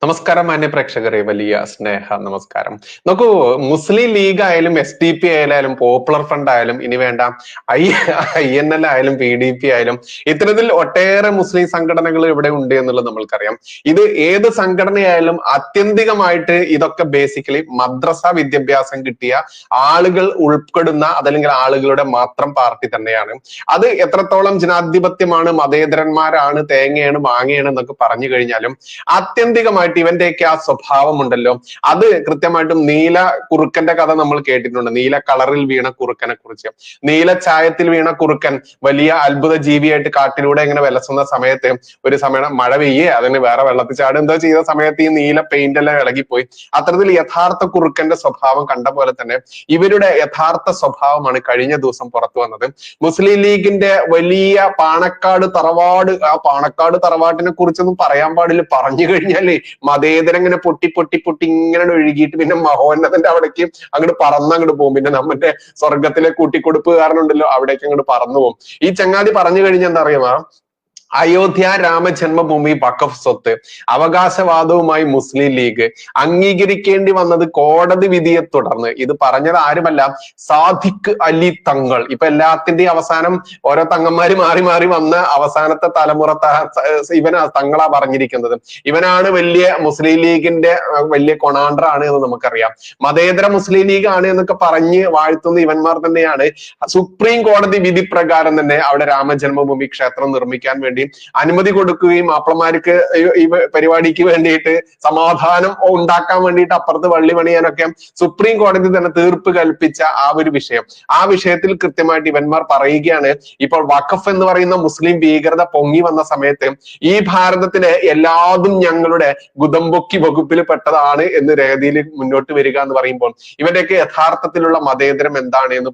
നമസ്കാരം മാന്യ പ്രേക്ഷകരെ, വലിയ സ്നേഹ നമസ്കാരം. നോക്കൂ, മുസ്ലിം ലീഗ് ആയാലും SDP ആയാലും പോപ്പുലർ ഫ്രണ്ട് ആയാലും ഇനി വേണ്ട INL ആയാലും PDP ആയാലും ഇത്തരത്തിൽ ഒട്ടേറെ മുസ്ലിം സംഘടനകൾ ഇവിടെ ഉണ്ട് എന്നുള്ളത് നമ്മൾക്കറിയാം. ഇത് ഏത് സംഘടനയായാലും ആത്യന്തികമായിട്ട് ഇതൊക്കെ ബേസിക്കലി മദ്രസ വിദ്യാഭ്യാസം കിട്ടിയ ആളുകൾ ഉൾപ്പെടുന്ന അതല്ലെങ്കിൽ ആളുകളുടെ മാത്രം പാർട്ടി തന്നെയാണ്. അത് എത്രത്തോളം ജനാധിപത്യമാണ്, മതേതരന്മാരാണ്, തേങ്ങയാണ്, മാങ്ങയാണ് എന്നൊക്കെ പറഞ്ഞു കഴിഞ്ഞാലും ആത്യന്തികമായിട്ട് ഇവന്റെയൊക്കെ ആ സ്വഭാവം ഉണ്ടല്ലോ, അത് കൃത്യമായിട്ടും നീല കുറുക്കന്റെ കഥ നമ്മൾ കേട്ടിട്ടുണ്ട്. നീല കളറിൽ വീണ കുറുക്കനെ കുറിച്ച്. നീല ചായത്തിൽ വീണ കുറുക്കൻ വലിയ അത്ഭുത ജീവിയായിട്ട് കാട്ടിലൂടെ ഇങ്ങനെ വിലസുന്ന സമയത്ത് ഒരു സമയം മഴ പെയ്യേ അതിന് വേറെ വെള്ളത്തിൽ ചാട് എന്തോ ചെയ്ത സമയത്ത് ഈ നീല പെയിന്റ് എല്ലാം ഇളകിപ്പോയി. അത്തരത്തിൽ യഥാർത്ഥ കുറുക്കന്റെ സ്വഭാവം കണ്ട പോലെ തന്നെ ഇവരുടെ യഥാർത്ഥ സ്വഭാവമാണ് കഴിഞ്ഞ ദിവസം പുറത്തു വന്നത്. മുസ്ലിം ലീഗിന്റെ വലിയ പാണക്കാട് തറവാട്, ആ പാണക്കാട് തറവാട്ടിനെ കുറിച്ചൊന്നും പറയാൻ പാടില്ല. പറഞ്ഞു കഴിഞ്ഞാലേ മതേതരം ഇങ്ങനെ പൊട്ടി പൊട്ടി പൊട്ടി ഇങ്ങനെ ഒഴുകിയിട്ട് പിന്നെ മഹോന്നതന്റെ അവിടേക്ക് അങ്ങോട്ട് പറന്നങ്ങോട്ട് പോകും. പിന്നെ നമ്മുടെ സ്വർഗത്തിലെ കൂട്ടിക്കൊടുപ്പുകാരനുണ്ടല്ലോ, അവിടേക്ക് അങ്ങോട്ട് പറന്നു പോകും. ഈ ചങ്ങാതി പറഞ്ഞു കഴിഞ്ഞാൽ എന്താ അറിയുമോ, അയോധ്യ രാമജന്മഭൂമി വഖഫ് സ്വത്ത് അവകാശവാദവുമായി മുസ്ലിം ലീഗ് അംഗീകരിക്കേണ്ടി വന്നത് കോടതി വിധിയെ തുടർന്ന്. ഇത് പറഞ്ഞത് ആരുമല്ല, സാദിഖ് അലി തങ്ങൾ. ഇപ്പൊ എല്ലാത്തിന്റെയും അവസാനം ഓരോ തങ്ങന്മാര് മാറി മാറി വന്ന അവസാനത്തെ തലമുറ ഇവനാ തങ്ങളാ പറഞ്ഞിരിക്കുന്നത്. ഇവനാണ് വലിയ മുസ്ലിം ലീഗിന്റെ വലിയ കൊണാണ്ടർ ആണ് എന്ന് നമുക്കറിയാം. മതേതര മുസ്ലിം ലീഗ് ആണ് എന്നൊക്കെ പറഞ്ഞ് വാഴ്ത്തുന്ന ഇവന്മാർ തന്നെയാണ് സുപ്രീം കോടതി വിധി പ്രകാരം തന്നെ അവിടെ രാമജന്മഭൂമി ക്ഷേത്രം നിർമ്മിക്കാൻ വേണ്ടി അനുമതി കൊടുക്കുകയും മാപ്പിളമാർക്ക് ഈ പരിപാടിക്ക് വേണ്ടിയിട്ട് സമാധാനം ഉണ്ടാക്കാൻ വേണ്ടിയിട്ട് അപ്പുറത്ത് വള്ളി പണിയാനൊക്കെ സുപ്രീം കോടതി തന്നെ തീർപ്പ് കൽപ്പിച്ച ആ ഒരു വിഷയം. ആ വിഷയത്തിൽ കൃത്യമായിട്ട് ഇവന്മാർ പറയുകയാണ്, ഇപ്പോൾ വഖഫ് എന്ന് പറയുന്ന മുസ്ലിം ഭീകരത പൊങ്ങി വന്ന സമയത്ത് ഈ ഭാരതത്തിലെ എല്ലാതും ഞങ്ങളുടെ ഗുദംബൊക്കി വകുപ്പിൽ പെട്ടതാണ് എന്ന് രേഖയിൽ മുന്നോട്ട് വരിക എന്ന് പറയുമ്പോൾ ഇവന്റെയൊക്കെ യഥാർത്ഥത്തിലുള്ള മതേതരം എന്താണ് എന്ന്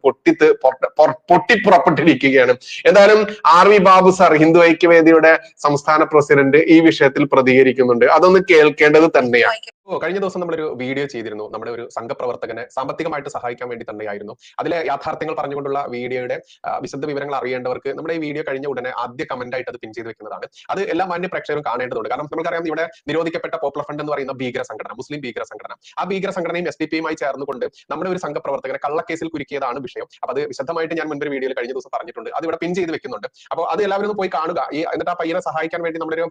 പൊട്ടിപ്പുറപ്പെട്ടിരിക്കുകയാണ്. എന്തായാലും RV ബാബു സാർ, ഹിന്ദു ഐക്യവേദിയുടെ സംസ്ഥാന പ്രസിഡന്റ്, ഈ വിഷയത്തിൽ പ്രതികരിക്കുന്നുണ്ട്. അതൊന്ന് കേൾക്കേണ്ടത് തന്നെയാണ്. കഴിഞ്ഞ ദിവസം നമ്മളൊരു വീഡിയോ ചെയ്തിരുന്നു. നമ്മുടെ ഒരു സംഘപ്രവർത്തകനെ സാമ്പത്തികമായിട്ട് സഹായിക്കാൻ വേണ്ടി തന്നെയായിരുന്നു. അതിലെ യാഥാർത്ഥ്യങ്ങൾ പറഞ്ഞുകൊണ്ടുള്ള വീഡിയോയുടെ വിശദ വിവരങ്ങൾ അറിയേണ്ടവർക്ക് നമ്മുടെ ഈ വീഡിയോ കഴിഞ്ഞ ഉടനെ ആദ്യ കമന്റ് ആയിട്ട് അത് പിൻ ചെയ്ത് വെക്കുന്നതാണ്. അത് എല്ലാ മാന്യ പ്രേക്ഷകരും കാണേണ്ടതുണ്ട്. കാരണം നമുക്കറിയാം, ഇവിടെ നിരോധിക്കപ്പെട്ട പോപ്പുലർ ഫ്രണ്ട് എന്ന് പറയുന്ന ഭീകര സംഘടന, മുസ്ലിം ഭീകര സംഘടന, ആ ഭീകര സംഘടനയും SDP യുമായി ചേർന്നുകൊണ്ട് നമ്മുടെ ഒരു സംഘപ്രവർത്തകനെ കള്ളക്കേസിൽ കുരുക്കിയതാണ് വിഷയം. അപ്പൊ അത് വിശദമായിട്ട് ഞാൻ മുൻപൊരു വീഡിയോയിൽ കഴിഞ്ഞ ദിവസം പറഞ്ഞിട്ടുണ്ട്. അത് ഇവിടെ പിൻ ചെയ്ത് വെക്കുന്നുണ്ട്. അപ്പോൾ അത് എല്ലാവരും ഒന്ന് പോയി കാണുക. എന്നിട്ട് ആ പയ്യനെ സഹായിക്കാൻ വേണ്ടി നമ്മളൊരു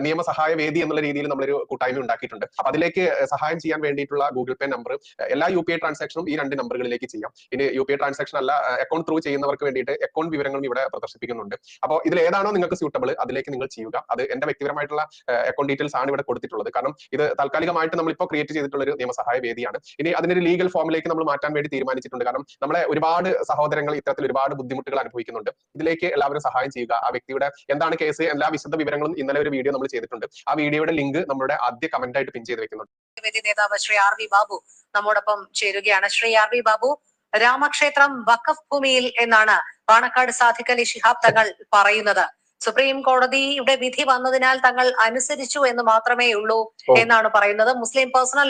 നിയമസഹായ വേദി എന്നുള്ള രീതിയിൽ നമ്മളൊരു കൂട്ടായ്മ ഉണ്ടാക്കിയിട്ടുണ്ട്. അപ്പൊ അതിലേക്ക് സഹായം ചെയ്യാൻ വേണ്ടിയിട്ടുള്ള ഗൂഗിൾ പേ നമ്പർ, എല്ലാ UPI ട്രാൻസാക്ഷനും ഈ 2 നമ്പറുകളിലേക്ക് ചെയ്യാം. ഇനി UPI ട്രാൻസാക്ഷൻ അല്ല, അക്കൗണ്ട് ത്രൂ ചെയ്യുന്നവർക്ക് വേണ്ടിയിട്ട് അക്കൗണ്ട് വിവരങ്ങളും ഇവിടെ പ്രദർശിപ്പിക്കുന്നുണ്ട്. അപ്പോൾ ഇതിൽ ഏതാണോ നിങ്ങൾക്ക് സ്യൂട്ടബിൾ അതിലേക്ക് നിങ്ങൾ ചെയ്യുക. അത് എന്റെ വ്യക്തിപരമായിട്ടുള്ള അക്കൗണ്ട് ഡീറ്റെയിൽസ് ആണ് ഇവിടെ കൊടുത്തിട്ടുള്ളത്. കാരണം ഇത് താൽക്കാലികമായിട്ട് നമ്മളിപ്പോൾ ക്രിയേറ്റ് ചെയ്തിട്ടുള്ള ഒരു നിയമസഹായ വേദിയാണ്. ഇനി അതിനൊരു ലീഗൽ ഫോമിലേക്ക് നമ്മൾ മാറ്റാൻ വേണ്ടി തീരുമാനിച്ചിട്ടുണ്ട്. കാരണം നമ്മളെ ഒരുപാട് സഹോദരങ്ങൾ ഇത്തരത്തിൽ ഒരുപാട് ബുദ്ധിമുട്ടുകൾ അനുഭവിക്കുന്നുണ്ട്. ഇതിലേക്ക് എല്ലാവരും സഹായം ചെയ്യുക. ആ വ്യക്തിയുടെ എന്താണ് കേസ്, എല്ലാ വിശദ വിവരങ്ങളും ഇന്നലെ ഒരു വീഡിയോ നമ്മൾ ചെയ്തിട്ടുണ്ട്. ആ വീഡിയോയുടെ ലിങ്ക് നമ്മുടെ ആദ്യ കമന്റ് ആയിട്ട് പിൻ ചെയ്ത് വെക്കുന്നുണ്ട്. നേതാവ് ശ്രീ RV ബാബു നമ്മോടൊപ്പം ചേരുകയാണ്. ശ്രീ RV ബാബു, രാമക്ഷേത്രം വഖഫ് ഭൂമിയിൽ എന്നാണ് പാണക്കാട് സാദിഖ് അലി ശിഹാബ് തങ്ങൾ പറയുന്നത്. സുപ്രീം കോടതിയുടെ വിധി വന്നതിനാൽ തങ്ങൾ അനുസരിച്ചു എന്ന് മാത്രമേ ഉള്ളൂ എന്നാണ് പറയുന്നത്. മുസ്ലിം പേഴ്സണൽ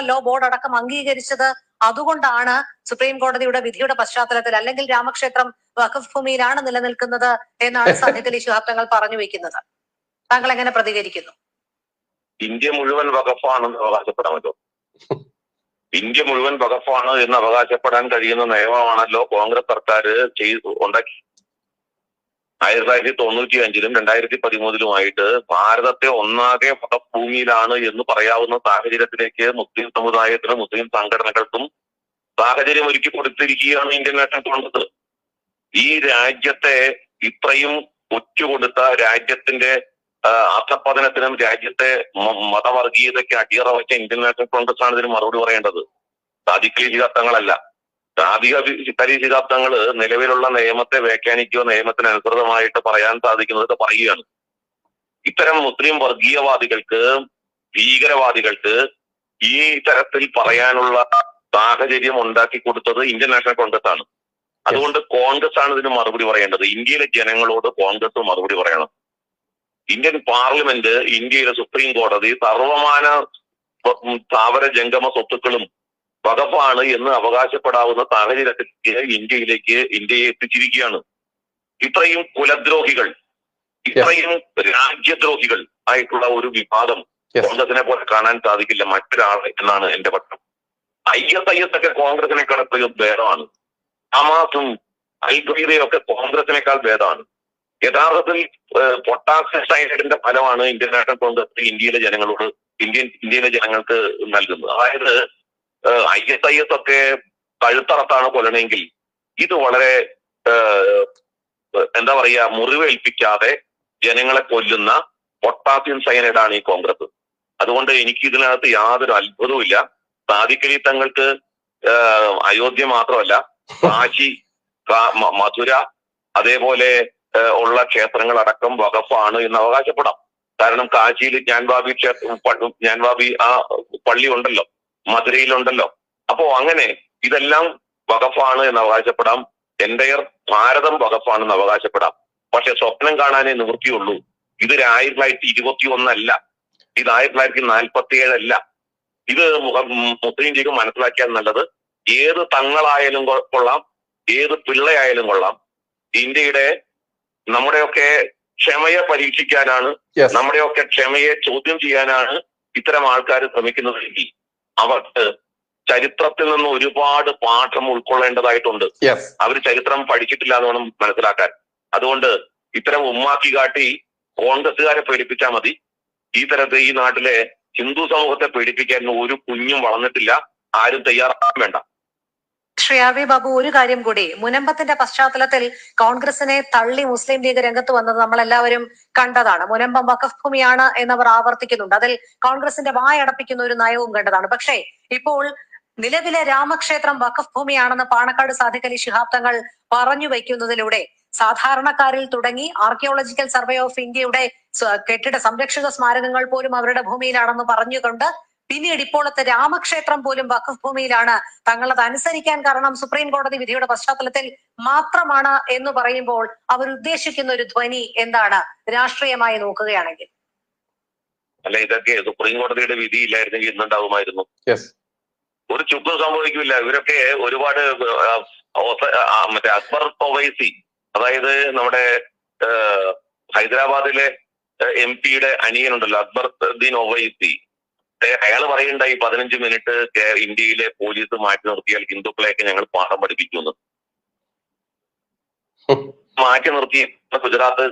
ലോ ബോർഡ് അടക്കം അംഗീകരിച്ചത് അതുകൊണ്ടാണ് സുപ്രീം കോടതിയുടെ വിധിയുടെ പശ്ചാത്തലത്തിൽ, അല്ലെങ്കിൽ രാമക്ഷേത്രം വഖഫ് ഭൂമിയിലാണ് നിലനിൽക്കുന്നത് എന്നാണ് സാദിഖ് അലി ശിഹാബ് തങ്ങൾ പറഞ്ഞു വെക്കുന്നത്. താങ്കൾ എങ്ങനെ പ്രതികരിക്കുന്നു? ഇന്ത്യ മുഴുവൻ വഖഫാണെന്ന് അവകാശപ്പെടാമല്ലോ. ഇന്ത്യ മുഴുവൻ വഖഫാണ് എന്ന് അവകാശപ്പെടാൻ കഴിയുന്ന നിയമമാണല്ലോ കോൺഗ്രസ് സർക്കാർ ഉണ്ടാക്കി. 1995-ലും 2013-ലുമായിട്ട് ഭാരതത്തെ ഒന്നാകെ വഖഫ് ഭൂമിയിലാണ് എന്ന് പറയാവുന്ന സാഹചര്യത്തിലേക്ക് മുസ്ലിം സമുദായത്തിനും മുസ്ലിം സംഘടനകൾക്കും സാഹചര്യം ഒരുക്കി കൊടുത്തിരിക്കുകയാണ് ഇന്ത്യൻ നാഷണൽ കോൺഗ്രസ്. ഈ രാജ്യത്തെ ഇത്രയും ഒറ്റുകൊടുത്ത രാജ്യത്തിന്റെ അധപ്പതനത്തിനും രാജ്യത്തെ മതവർഗീയതയ്ക്ക് അടിയറ വെച്ച ഇന്ത്യൻ നാഷണൽ കോൺഗ്രസ് ആണ് ഇതിന് മറുപടി പറയേണ്ടത്. സാദിഖ് അലി ശിഹാബ് തങ്ങളല്ല. സാദിഖ് അലി ശിഹാബ് തങ്ങള് നിലവിലുള്ള നിയമത്തെ വ്യാഖ്യാനിക്കുകയോ നിയമത്തിനനുസൃതമായിട്ട് പറയാൻ സാധിക്കുന്നത് പറയുകയാണ്. ഇത്തരം മുസ്ലിം വർഗീയവാദികൾക്ക്, ഭീകരവാദികൾക്ക് ഈ തരത്തിൽ പറയാനുള്ള സാഹചര്യം ഉണ്ടാക്കി കൊടുത്തത് ഇന്ത്യൻ നാഷണൽ കോൺഗ്രസ് ആണ്. അതുകൊണ്ട് കോൺഗ്രസ് ആണ് ഇതിന് മറുപടി പറയേണ്ടത്. ഇന്ത്യയിലെ ജനങ്ങളോട് കോൺഗ്രസ് മറുപടി പറയണം. ഇന്ത്യൻ പാർലമെന്റ്, ഇന്ത്യയിലെ സുപ്രീം കോടതി സർവമാന സ്ഥാവര ജംഗമ സ്വത്തുക്കളും വഖഫാണ് എന്ന് അവകാശപ്പെടാവുന്ന സാഹചര്യത്തിലേക്ക് ഇന്ത്യയെ എത്തിച്ചിരിക്കുകയാണ്. ഇത്രയും കുലദ്രോഹികൾ ഇത്രയും രാജ്യദ്രോഹികൾ ആയിട്ടുള്ള ഒരു വിവാദം കോൺഗ്രസിനെ പോലെ കാണാൻ സാധിക്കില്ല മറ്റൊരാൾ എന്നാണ് എന്റെ പക്ഷം. ISIS ഒക്കെ കോൺഗ്രസിനേക്കാൾ എത്രയോ ഭേദമാണ്. ഹമാസും അൽ-ഖ്വയ്ദയും ഒക്കെ കോൺഗ്രസിനേക്കാൾ ഭേദമാണ്. യഥാർത്ഥത്തിൽ പൊട്ടാസ്യം സയനൈഡിന്റെ ഫലമാണ് ഇന്ത്യൻ നാഷണൽ കോൺഗ്രസ് ഇന്ത്യയിലെ ജനങ്ങൾക്ക് നൽകുന്നത്. അതായത് ISIS ഒക്കെ കഴുത്തറത്താണ് കൊല്ലണമെങ്കിൽ ഇത് വളരെ എന്താ പറയാ മുറിവേൽപ്പിക്കാതെ ജനങ്ങളെ കൊല്ലുന്ന പൊട്ടാസ്യം സയനൈഡാണ് ഈ കോൺഗ്രസ്. അതുകൊണ്ട് എനിക്ക് ഇതിനകത്ത് യാതൊരു അത്ഭുതവുമില്ല. സാദിഖലി തങ്ങൾക്ക് അയോധ്യ മാത്രമല്ല കാശി, മധുര, അതേപോലെ ഉള്ള ക്ഷേത്രങ്ങളടക്കം വഖഫാണ് എന്ന് അവകാശപ്പെടാം. കാരണം കാശിയിൽ ജ്ഞാൻവാബി ആ പള്ളി ഉണ്ടല്ലോ, മധുരയിലുണ്ടല്ലോ. അപ്പോ അങ്ങനെ ഇതെല്ലാം വഖഫാണ് എന്ന് അവകാശപ്പെടാം. എൻ്റയർ ഭാരതം വഖഫാണെന്ന് അവകാശപ്പെടാം. പക്ഷെ സ്വപ്നം കാണാനേ നിവൃത്തിയുള്ളൂ. ഇത് 1921 അല്ല, ഇത് 1947 അല്ല. ഇത് മുസ്ലിം ലീഗ് മനസ്സിലാക്കിയാൽ നല്ലത്. ഏത് തങ്ങളായാലും കൊള്ളാം, ഏത് പിള്ളയായാലും കൊള്ളാം, ഇന്ത്യയുടെ നമ്മുടെയൊക്കെ ക്ഷമയെ പരീക്ഷിക്കാനാണ്, നമ്മുടെയൊക്കെ ക്ഷമയെ ചോദ്യം ചെയ്യാനാണ് ഇത്തരം ആൾക്കാർ ശ്രമിക്കുന്നതെങ്കിൽ അവർക്ക് ചരിത്രത്തിൽ നിന്ന് ഒരുപാട് പാഠം ഉൾക്കൊള്ളേണ്ടതായിട്ടുണ്ട്. അവർ ചരിത്രം പഠിച്ചിട്ടില്ല എന്ന് വേണം മനസ്സിലാക്കാൻ. അതുകൊണ്ട് ഇത്തരം ഉമ്മാക്കി കാട്ടി കോൺഗ്രസുകാരെ പേടിപ്പിച്ചാൽ മതി. ഈ തരത്തിൽ ഈ നാട്ടിലെ ഹിന്ദു സമൂഹത്തെ പേടിപ്പിക്കാൻ ഒരു കുഞ്ഞും വളർന്നിട്ടില്ല. ആരും തയ്യാറാക്കാൻ വേണ്ട. ശ്രീ ആർ വി ബാബു, ഒരു കാര്യം കൂടി, മുനമ്പത്തിന്റെ പശ്ചാത്തലത്തിൽ കോൺഗ്രസിനെ തള്ളി മുസ്ലിം ലീഗ് രംഗത്ത് വന്നത് നമ്മൾ എല്ലാവരും കണ്ടതാണ്. മുനമ്പം വഖഫ് ഭൂമിയാണ് എന്നവർ ആവർത്തിക്കുന്നുണ്ട്. അതിൽ കോൺഗ്രസിന്റെ വായടപ്പിക്കുന്ന ഒരു നയവും കണ്ടതാണ്. പക്ഷേ ഇപ്പോൾ നിലവിലെ രാമക്ഷേത്രം വഖഫ് ഭൂമിയാണെന്ന് പാണക്കാട് സാദിഖ് അലി ശിഹാബ് തങ്ങൾ പറഞ്ഞു വയ്ക്കുന്നതിലൂടെ സാധാരണക്കാരിൽ തുടങ്ങി ആർക്കിയോളജിക്കൽ സർവേ ഓഫ് ഇന്ത്യയുടെ കെട്ടിട സംരക്ഷിത സ്മാരകങ്ങൾ പോലും അവരുടെ ഭൂമിയിലാണെന്ന് പറഞ്ഞുകൊണ്ട് പിന്നീട് ഇപ്പോഴത്തെ രാമക്ഷേത്രം പോലും വഖഫ് ഭൂമിയിലാണ്, തങ്ങളത് അനുസരിക്കാൻ കാരണം സുപ്രീം കോടതി വിധിയുടെ പശ്ചാത്തലത്തിൽ മാത്രമാണ് എന്ന് പറയുമ്പോൾ അവർ ഉദ്ദേശിക്കുന്ന ഒരു ധ്വനി എന്താണ് രാഷ്ട്രീയമായി നോക്കുകയാണെങ്കിൽ? അല്ല, ഇതൊക്കെ സുപ്രീം കോടതിയുടെ വിധി ഇല്ലായിരുന്നെങ്കിൽ ഇന്നുണ്ടാവുമായിരുന്നു. ഒരു ചുക്കും സംഭവിക്കില്ല. ഇവരൊക്കെ ഒരുപാട് മറ്റേ അക്ബർ ഒവൈസി, അതായത് നമ്മുടെ ഹൈദരാബാദിലെ MP-യുടെ അനിയനുണ്ടല്ലോ അക്ബറുദ്ദീൻ ഒവൈസി, അയാൾ പറയുണ്ടായി 15 മിനിറ്റ് ഇന്ത്യയിലെ പോലീസ് മാറ്റി നിർത്തിയാൽ ഹിന്ദുക്കളെയൊക്കെ ഞങ്ങൾ പാഠം പഠിപ്പിക്കുന്നു. മാറ്റി നിർത്തി ഗുജറാത്ത്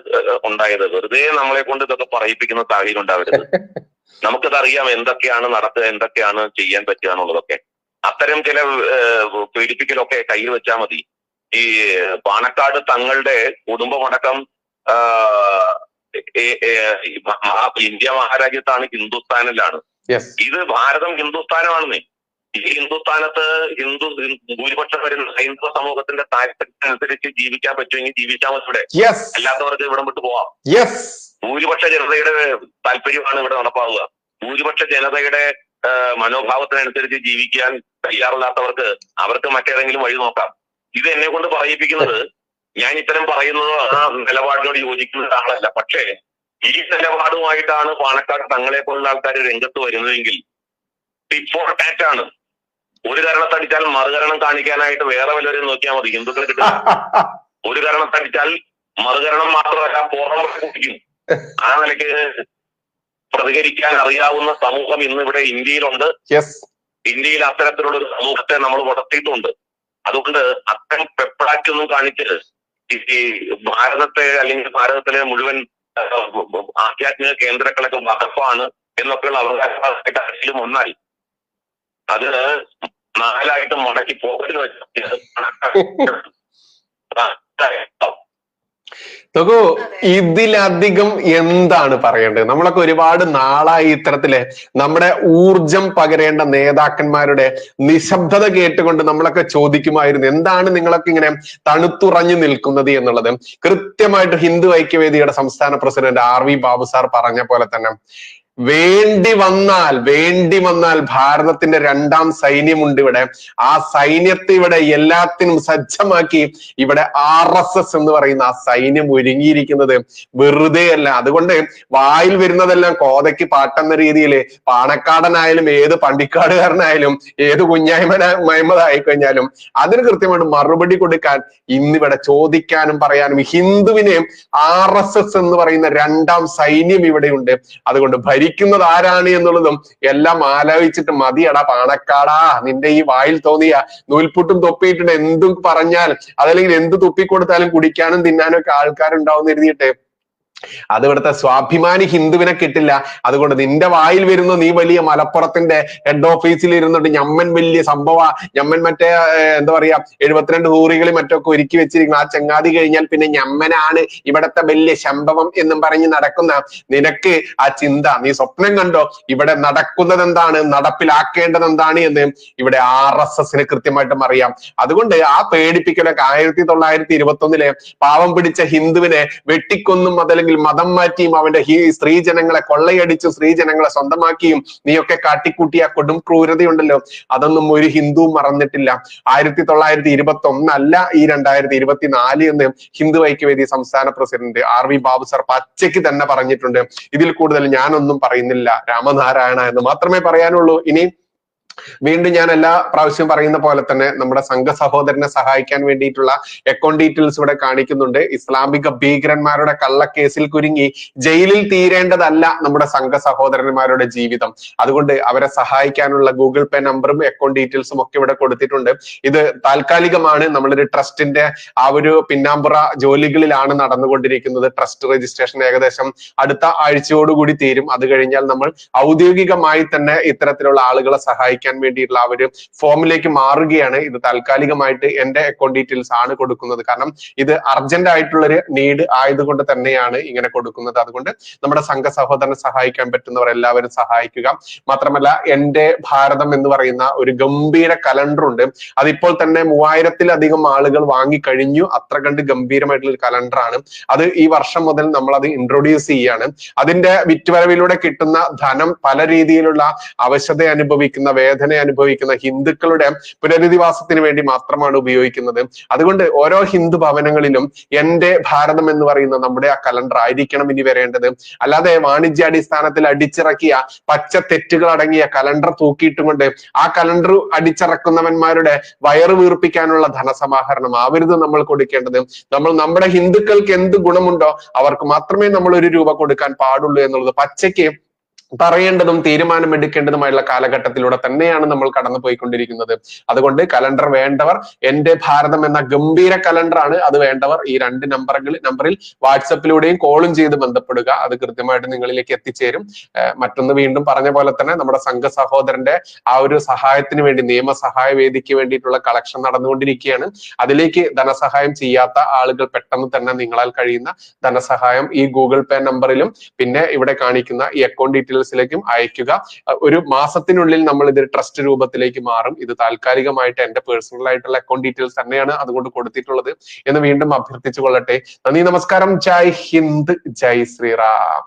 ഉണ്ടായത്. വെറുതെ നമ്മളെ കൊണ്ട് ഇതൊക്കെ പറയിപ്പിക്കുന്ന സാഹചര്യം ഉണ്ടാവരുത്. നമുക്കതറിയാം എന്തൊക്കെയാണ് നടക്കുക, എന്തൊക്കെയാണ് ചെയ്യാൻ പറ്റുക എന്നുള്ളതൊക്കെ. അത്തരം ചില പീഡിപ്പിക്കലൊക്കെ കയ്യിൽ വെച്ചാൽ മതി. ഈ പാണക്കാട് തങ്ങളുടെ കുടുംബമടക്കം ഇന്ത്യ മഹാരാജ്യത്താണ്, ഹിന്ദുസ്ഥാനിലാണ്. ഇത് ഭാരതം ഹിന്ദുസ്ഥാനമാണെന്നേ. ഈ ഹിന്ദുസ്ഥാനത്ത് ഭൂരിപക്ഷം വരുന്ന ഹൈന്ദവ സമൂഹത്തിന്റെ താല്പര്യത്തിനനുസരിച്ച് ജീവിക്കാൻ പറ്റുമെങ്കിൽ ജീവിച്ചാൽ മതി ഇവിടെ. അല്ലാത്തവർക്ക് ഇവിടം വിട്ടു പോവാം. ഭൂരിപക്ഷ ജനതയുടെ താല്പര്യമാണ് ഇവിടെ നടപ്പാവുക. ഭൂരിപക്ഷ ജനതയുടെ മനോഭാവത്തിനനുസരിച്ച് ജീവിക്കാൻ തയ്യാറില്ലാത്തവർക്ക് അവർക്ക് മറ്റേതെങ്കിലും വഴി നോക്കാം. ഇത് എന്നെ കൊണ്ട് പറയിപ്പിക്കുന്നത്, ഞാൻ ഇത്തരം പറയുന്നത് ആ നിലപാടിനോട് യോജിക്കുന്ന ഒരാളല്ല. പക്ഷേ ഈ നിലപാടുമായിട്ടാണ് പാണക്കാട് തങ്ങളെ പോലുള്ള ആൾക്കാർ രംഗത്ത് വരുന്നതെങ്കിൽ ടിപ്പ് ഫോർ ടാറ്റ് ആണ്. ഒരു കരണത്തടിച്ചാൽ മറുകരണം കാണിക്കാനായിട്ട് വേറെ വല്ലവരും നോക്കിയാൽ മതി. ഹിന്ദുക്കൾ കിട്ടില്ല. ഒരു കരണത്തടിച്ചാൽ മറുകരണം മാത്രമല്ല പുറം കുടിക്കും. ആ നിലയ്ക്ക് പ്രതികരിക്കാൻ അറിയാവുന്ന സമൂഹം ഇന്നിവിടെ ഇന്ത്യയിലുണ്ട്. ഇന്ത്യയിൽ അത്തരത്തിലുള്ള ഒരു സമൂഹത്തെ നമ്മൾ വളർത്തിയിട്ടുണ്ട്. അതുകൊണ്ട് അത്തരം പെപ്പടാക്കൊന്നും കാണിച്ച് ഈ ഭാരതത്തെ അല്ലെങ്കിൽ ഭാരതത്തിലെ മുഴുവൻ ആധ്യാത്മിക കേന്ദ്രങ്ങളൊക്കെ വഖഫാണ് എന്നൊക്കെയുള്ള അവകാശമായിട്ട് ആരെങ്കിലും വന്നാൽ അത് 4 മടക്കി പോക്കറ്റിൽ വെച്ച് നോക്കൂ, ഇതിലധികം എന്താണ് പറയേണ്ടത്? നമ്മളൊക്കെ ഒരുപാട് നാളായി ഇത്തരത്തില് നമ്മുടെ ഊർജം പകരേണ്ട നേതാക്കന്മാരുടെ നിശബ്ദത കേട്ടുകൊണ്ട് നമ്മളൊക്കെ ചോദിക്കുമായിരുന്നു, എന്താണ് നിങ്ങളൊക്കെ ഇങ്ങനെ തണുത്തുറഞ്ഞു നിൽക്കുന്നത് എന്നുള്ളത്. കൃത്യമായിട്ട് ഹിന്ദു ഐക്യവേദിയുടെ സംസ്ഥാന പ്രസിഡന്റ് RV ബാബു സാർ പറഞ്ഞ പോലെ തന്നെ വേണ്ടി വന്നാൽ ഭാരതത്തിന്റെ രണ്ടാം സൈന്യമുണ്ട് ഇവിടെ. ആ സൈന്യത്തെ ഇവിടെ എല്ലാത്തിനും സജ്ജമാക്കി ഇവിടെ RSS എന്ന് പറയുന്ന ആ സൈന്യം ഒരുങ്ങിയിരിക്കുന്നത് വെറുതെ അല്ല. അതുകൊണ്ട് വായിൽ വരുന്നതെല്ലാം കോതയ്ക്ക് പാട്ടെന്ന രീതിയിൽ പാണക്കാടനായാലും ഏത് പണ്ടിക്കാടുകാരനായാലും ഏത് കുഞ്ഞായ്മതായി കഴിഞ്ഞാലും അതിന് കൃത്യമായിട്ട് മറുപടി കൊടുക്കാൻ ഇന്നിവിടെ ചോദിക്കാനും പറയാനും ഹിന്ദുവിനെ RSS എന്ന് പറയുന്ന രണ്ടാം സൈന്യം ഇവിടെയുണ്ട്. അതുകൊണ്ട് ഭരിക്കുന്നത് ആരാണ് എന്നുള്ളതും എല്ലാം ആലോചിച്ചിട്ട് മതിയടാ പാണക്കാടാ. നിന്റെ ഈ വായിൽ തോന്നിയ നൂൽപുട്ടും തൊപ്പിയിട്ടുണ്ട് എന്തും പറഞ്ഞാൽ അതല്ലെങ്കിൽ എന്ത് തുപ്പിക്കൊടുത്താലും കുടിക്കാനും തിന്നാനും ഒക്കെ ആൾക്കാരുണ്ടാവും എഴുതിയിട്ട് അത് ഇവിടുത്തെ സ്വാഭിമാനി ഹിന്ദുവിനെ കിട്ടില്ല. അതുകൊണ്ട് നിന്റെ വായിൽ വരുന്ന നീ വലിയ മലപ്പുറത്തിന്റെ ഹെഡ് ഓഫീസിൽ ഇരുന്നിട്ട് ഞമ്മൻ വലിയ സംഭവ, ഞമ്മൻ മറ്റേ എന്താ പറയാ 72 ഹൂറികളിൽ മറ്റൊക്കെ ഒരുക്കി വെച്ചിരിക്കുന്ന ആ ചങ്ങാതി കഴിഞ്ഞാൽ പിന്നെ ഞമ്മനാണ് ഇവിടത്തെ വലിയ സംഭവം എന്നും പറഞ്ഞ് നടക്കുന്ന നിനക്ക് ആ ചിന്ത നീ സ്വപ്നം കണ്ടോ? ഇവിടെ നടക്കുന്നത് എന്താണ്, നടപ്പിലാക്കേണ്ടത് എന്താണ് എന്ന് ഇവിടെ RSSന് കൃത്യമായിട്ടും അറിയാം. അതുകൊണ്ട് ആ പേടിപ്പിക്കലൊക്കെ 1921 പാവം പിടിച്ച ഹിന്ദുവിനെ വെട്ടിക്കൊന്നും അതല്ലെങ്കിൽ മതം മാറ്റിയും അവന്റെ സ്ത്രീജനങ്ങളെ കൊള്ളയടിച്ചും സ്ത്രീജനങ്ങളെ സ്വന്തമാക്കിയും നീയൊക്കെ കാട്ടിക്കൂട്ടിയ കൊടും ക്രൂരതയുണ്ടല്ലോ, അതൊന്നും ഒരു ഹിന്ദുവും മറന്നിട്ടില്ല. 1921 അല്ല ഈ 2024 എന്ന് ഹിന്ദു ഐക്യവേദി സംസ്ഥാന പ്രസിഡന്റ് RV ബാബു സർ പച്ചയ്ക്ക് തന്നെ പറഞ്ഞിട്ടുണ്ട്. ഇതിൽ കൂടുതൽ ഞാനൊന്നും പറയുന്നില്ല, രാമനാരായണ എന്ന് മാത്രമേ പറയാനുള്ളൂ. ഇനി വീണ്ടും ഞാൻ എല്ലാ പ്രാവശ്യവും പറയുന്ന പോലെ തന്നെ നമ്മുടെ സംഘ സഹോദരനെ സഹായിക്കാൻ വേണ്ടിയിട്ടുള്ള അക്കൗണ്ട് ഡീറ്റെയിൽസ് ഇവിടെ കാണിക്കുന്നുണ്ട്. ഇസ്ലാമിക ഭീകരന്മാരുടെ കള്ളക്കേസിൽ കുരുങ്ങി ജയിലിൽ തീരേണ്ടതല്ല നമ്മുടെ സംഘ സഹോദരന്മാരുടെ ജീവിതം. അതുകൊണ്ട് അവരെ സഹായിക്കാനുള്ള ഗൂഗിൾ പേ നമ്പറും അക്കൗണ്ട് ഡീറ്റെയിൽസും ഒക്കെ ഇവിടെ കൊടുത്തിട്ടുണ്ട്. ഇത് താൽക്കാലികമാണ്. നമ്മളൊരു ട്രസ്റ്റിന്റെ ആ ഒരു പിന്നാമ്പുറ ജോലികളിലാണ് നടന്നുകൊണ്ടിരിക്കുന്നത്. ട്രസ്റ്റ് രജിസ്ട്രേഷൻ ഏകദേശം അടുത്ത ആഴ്ചയോടുകൂടി തീരും. അത് കഴിഞ്ഞാൽ നമ്മൾ ഔദ്യോഗികമായി തന്നെ ഇത്തരത്തിലുള്ള ആളുകളെ സഹായിക്കാൻ വേണ്ടിയിട്ടുള്ള ആ ഒരു ഫോമിലേക്ക് മാറുകയാണ്. ഇത് താൽക്കാലികമായിട്ട് എന്റെ അക്കൗണ്ട് ഡീറ്റെയിൽസ് ആണ് കൊടുക്കുന്നത്. കാരണം ഇത് അർജന്റ് ആയിട്ടുള്ളൊരു നീഡ് ആയതുകൊണ്ട് തന്നെയാണ് ഇങ്ങനെ കൊടുക്കുന്നത്. അതുകൊണ്ട് നമ്മുടെ സംഘ സഹോദരനെ സഹായിക്കാൻ പറ്റുന്നവർ എല്ലാവരും സഹായിക്കുക. മാത്രമല്ല എന്റെ ഭാരതം എന്ന് പറയുന്ന ഒരു ഗംഭീര കലണ്ടർ ഉണ്ട്. അതിപ്പോൾ തന്നെ 3000-ലധികം ആളുകൾ വാങ്ങിക്കഴിഞ്ഞു. അത്ര കണ്ട് ഗംഭീരമായിട്ടുള്ള ഒരു കലണ്ടറാണ് അത്. ഈ വർഷം മുതൽ നമ്മൾ അത് ഇൻട്രൊഡ്യൂസ് ചെയ്യാണ്. അതിന്റെ വിറ്റുവരവിലൂടെ കിട്ടുന്ന ധനം പല രീതിയിലുള്ള അവശത അനുഭവിക്കുന്ന വേദന അനുഭവിക്കുന്ന ഹിന്ദുക്കളുടെ പുനരധിവാസത്തിന് വേണ്ടി മാത്രമാണ് ഉപയോഗിക്കുന്നത്. അതുകൊണ്ട് ഓരോ ഹിന്ദു ഭവനങ്ങളിലും എന്റെ ഭാരതം എന്ന് പറയുന്ന നമ്മുടെ ആ കലണ്ടർ ആയിരിക്കണം ഇനി വരേണ്ടത്. അല്ലാതെ വാണിജ്യാടിസ്ഥാനത്തിൽ അടിച്ചിറക്കിയ പച്ച തെറ്റുകൾ അടങ്ങിയ കലണ്ടർ തൂക്കിയിട്ടും കൊണ്ട് ആ കലണ്ടർ അടിച്ചിറക്കുന്നവന്മാരുടെ വയറ് വീർപ്പിക്കാനുള്ള ധനസമാഹരണം ആവരുത് നമ്മൾ കൊടുക്കേണ്ടത്. നമ്മൾ നമ്മുടെ ഹിന്ദുക്കൾക്ക് എന്ത് ഗുണമുണ്ടോ അവർക്ക് മാത്രമേ നമ്മൾ 1 രൂപ കൊടുക്കാൻ പാടുള്ളൂ എന്നുള്ളത് പച്ചയ്ക്ക് പറയേണ്ടതും തീരുമാനമെടുക്കേണ്ടതുമായുള്ള കാലഘട്ടത്തിലൂടെ തന്നെയാണ് നമ്മൾ കടന്നു പോയിക്കൊണ്ടിരിക്കുന്നത്. അതുകൊണ്ട് കലണ്ടർ വേണ്ടവർ എന്റെ ഭാരതം എന്ന ഗംഭീര കലണ്ടറാണ്. അത് വേണ്ടവർ ഈ 2 നമ്പറിൽ വാട്സപ്പിലൂടെയും കോളും ചെയ്ത് ബന്ധപ്പെടുക. അത് കൃത്യമായിട്ട് നിങ്ങളിലേക്ക് എത്തിച്ചേരും. മറ്റൊന്ന് വീണ്ടും പറഞ്ഞ പോലെ തന്നെ നമ്മുടെ സംഘ സഹോദരന്റെ ആ ഒരു സഹായത്തിന് വേണ്ടി നിയമസഹായ വേദിക്ക് വേണ്ടിയിട്ടുള്ള കളക്ഷൻ നടന്നുകൊണ്ടിരിക്കുകയാണ്. അതിലേക്ക് ധനസഹായം ചെയ്യാത്ത ആളുകൾ പെട്ടെന്ന് തന്നെ നിങ്ങളാൽ കഴിയുന്ന ധനസഹായം ഈ ഗൂഗിൾ പേ നമ്പറിലും പിന്നെ ഇവിടെ കാണിക്കുന്ന ഈ അക്കൗണ്ട് ഡീറ്റെയിൽസിലേക്കും അയക്കുക. 1 മാസത്തിനുള്ളിൽ നമ്മൾ ഇത് ട്രസ്റ്റ് രൂപത്തിലേക്ക് മാറും. ഇത് താൽക്കാലികമായിട്ട് എന്റെ പേഴ്സണൽ ആയിട്ടുള്ള അക്കൗണ്ട് ഡീറ്റെയിൽസ് തന്നെയാണ് അതുകൊണ്ട് കൊടുത്തിട്ടുള്ളത് എന്ന് വീണ്ടും അഭ്യർത്ഥിച്ചു കൊള്ളട്ടെ. നന്ദി, നമസ്കാരം. ജയ് ഹിന്ദ്, ജയ് ശ്രീറാം.